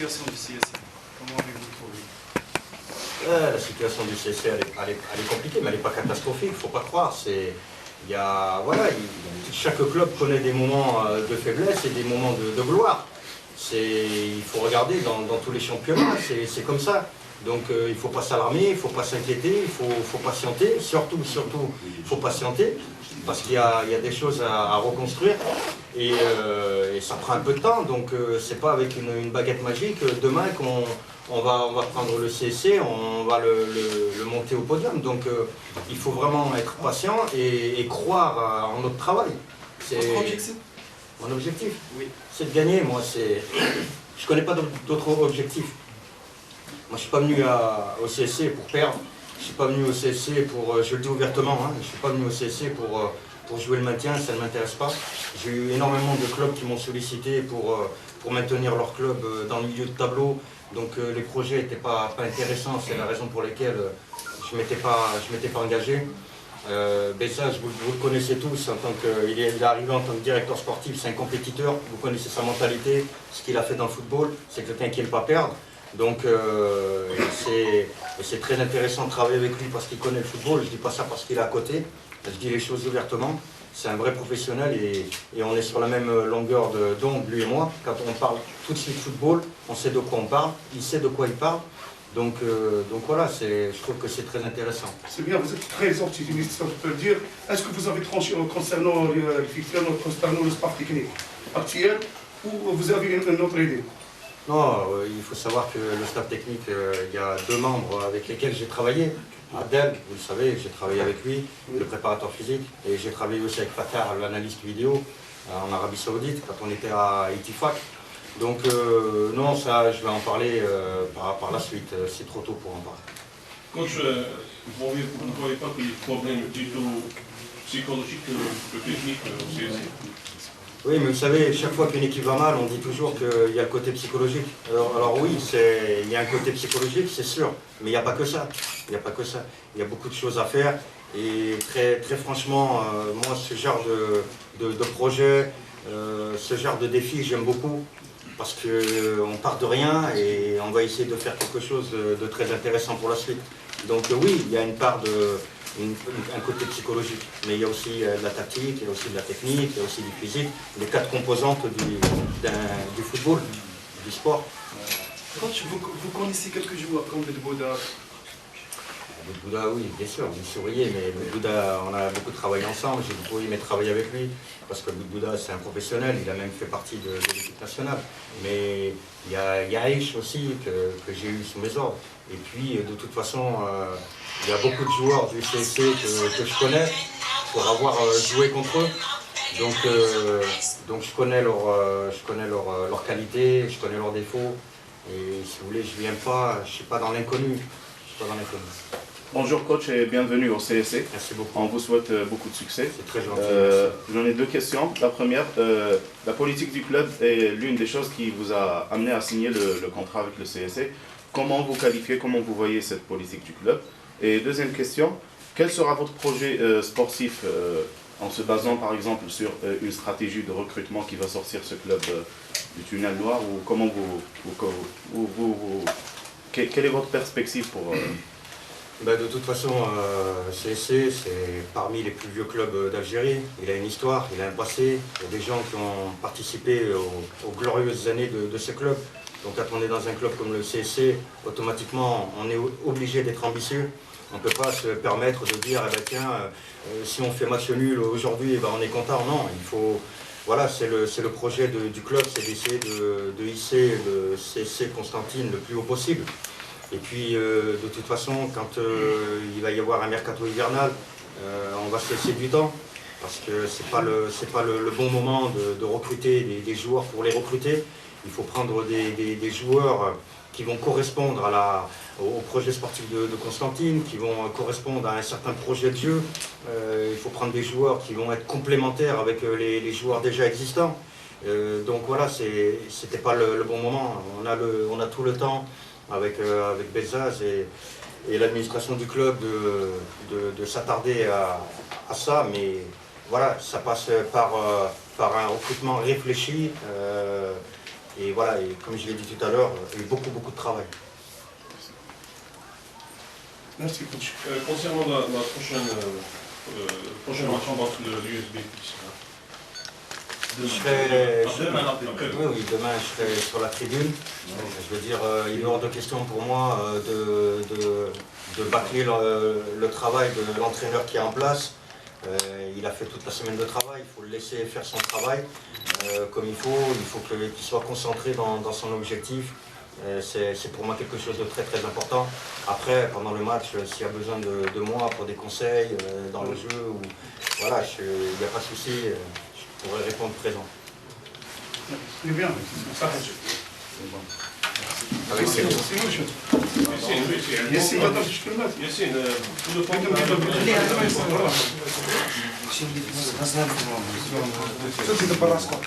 Situation du CSC, comment avez-vous trouvé? La situation du CSC, elle est compliquée, mais elle n'est pas catastrophique, il ne faut pas croire. Chaque club connaît des moments de faiblesse et des moments de gloire. Il faut regarder dans tous les championnats, c'est comme ça. Donc il ne faut pas s'alarmer, il ne faut pas s'inquiéter, il faut patienter. Surtout, il faut patienter, parce qu'il y a des choses à reconstruire. Et ça prend un peu de temps, donc c'est pas avec une baguette magique demain qu'on va prendre le CSC, on va le monter au podium. Donc il faut vraiment être patient et croire en notre travail. Votre objectif? Mon objectif, oui, c'est de gagner. Moi, je connais pas d'autres objectifs. Moi, je suis pas venu au CSC pour perdre. Je suis pas venu au CSC pour, je le dis ouvertement, hein, je suis pas venu au CSC pour jouer le maintien, ça ne m'intéresse pas. J'ai eu énormément de clubs qui m'ont sollicité pour maintenir leur club dans le milieu de tableau. Donc les projets n'étaient pas intéressants, c'est la raison pour laquelle je ne m'étais pas engagé. Bessage, vous le connaissez tous, il est arrivé en tant que directeur sportif, c'est un compétiteur, vous connaissez sa mentalité, ce qu'il a fait dans le football, c'est quelqu'un qui n'aime pas perdre. Donc c'est très intéressant de travailler avec lui parce qu'il connaît le football, je ne dis pas ça parce qu'il est à côté, je dis les choses ouvertement. C'est un vrai professionnel et on est sur la même longueur d'onde, lui et moi. Quand on parle tout de suite football, on sait de quoi on parle, il sait de quoi il parle. Donc voilà, je trouve que c'est très intéressant. C'est bien, vous êtes très optimiste, ça je peux le dire. Est-ce que vous avez tranché concernant le staff technique actuel ou vous avez une autre idée? Non, il faut savoir que le staff technique, il y a 2 membres avec lesquels j'ai travaillé. Abdel, vous le savez, j'ai travaillé avec lui, le préparateur physique, et j'ai travaillé aussi avec Fakar, l'analyste vidéo, en Arabie Saoudite, quand on était à Itifak. Donc non, ça, je vais en parler par la suite, c'est trop tôt pour en parler. Coach, vous ne voyez pas qu'il y a des problèmes plutôt psychologiques que techniques au CSC? Oui, mais vous savez, chaque fois qu'une équipe va mal, on dit toujours qu'il y a le côté psychologique. Alors oui, il y a un côté psychologique, c'est sûr, mais il n'y a pas que ça. Il n'y a pas que ça. Il y a beaucoup de choses à faire. Et très franchement, moi, ce genre de projet, ce genre de défi, j'aime beaucoup. Parce qu'on part de rien et on va essayer de faire quelque chose de très intéressant pour la suite. Donc oui, il y a une part un côté psychologique, mais il y a aussi de la tactique, il y a aussi de la technique, il y a aussi du physique, les 4 composantes du football, du sport. Coach, vous connaissez quelques joueurs comme Bouda? Bouda, oui, bien sûr, vous souriez, mais Bouda, on a beaucoup travaillé ensemble, j'ai beaucoup aimé travailler avec lui, parce que Bouda, c'est un professionnel, il a même fait partie de l'équipe nationale. Mais il y a Yaïch aussi, que j'ai eu sous mes ordres. Et puis, de toute façon, il y a beaucoup de joueurs du CSC que je connais, pour avoir joué contre eux. Donc je connais leur qualité, je connais leurs défauts. Et si vous voulez, je ne viens pas, je ne suis pas dans l'inconnu. Bonjour coach et bienvenue au CSC. Merci beaucoup. On vous souhaite beaucoup de succès. C'est très gentil. J'en ai 2 questions. La première, la politique du club est l'une des choses qui vous a amené à signer le contrat avec le CSC. Comment vous qualifiez, comment vous voyez cette politique du club? Et deuxième question, quel sera votre projet sportif en se basant par exemple sur une stratégie de recrutement qui va sortir ce club du tunnel noir, ou comment quelle est votre perspective pour... De toute façon, CSC, c'est parmi les plus vieux clubs d'Algérie. Il a une histoire, il a un passé. Il y a des gens qui ont participé aux glorieuses années de ce club. Donc quand on est dans un club comme le CSC, automatiquement, on est obligé d'être ambitieux. On ne peut pas se permettre de dire, tiens, si on fait match nul aujourd'hui, on est content. Non, il faut... Voilà, c'est le projet du club, c'est d'essayer de hisser le CSC Constantine le plus haut possible. Et puis, de toute façon, quand il va y avoir un mercato hivernal, on va se laisser du temps, parce que c'est pas le bon moment de recruter des joueurs pour les recruter. Il faut prendre des joueurs qui vont correspondre au projet sportif de Constantine, qui vont correspondre à un certain projet de jeu. Il faut prendre des joueurs qui vont être complémentaires avec les joueurs déjà existants. Donc voilà, c'était pas le bon moment. On a tout le temps avec Bezaz et l'administration du club de s'attarder à ça, mais voilà, ça passe par un recrutement réfléchi, Et voilà, et comme je l'ai dit tout à l'heure, il y a eu beaucoup de travail. Merci, coach. Concernant la prochaine rencontre entre l'USB et Je serai, après. oui, demain je serai sur la tribune. Je veux dire, il est hors de question pour moi de bâcler le travail de l'entraîneur qui est en place. Il a fait toute la semaine de travail, il faut le laisser faire son travail comme il faut qu'il soit concentré dans son objectif. C'est pour moi quelque chose de très important. Après, pendant le match, s'il y a besoin de moi pour des conseils dans le jeu, voilà, il n'y a pas de souci, je pourrais répondre présent. Très bien, ça va. Avec C'est plaisir. Yassine, madame, je te le mets. Yassine, tout le temps. Ça, c'est de balance, quoi.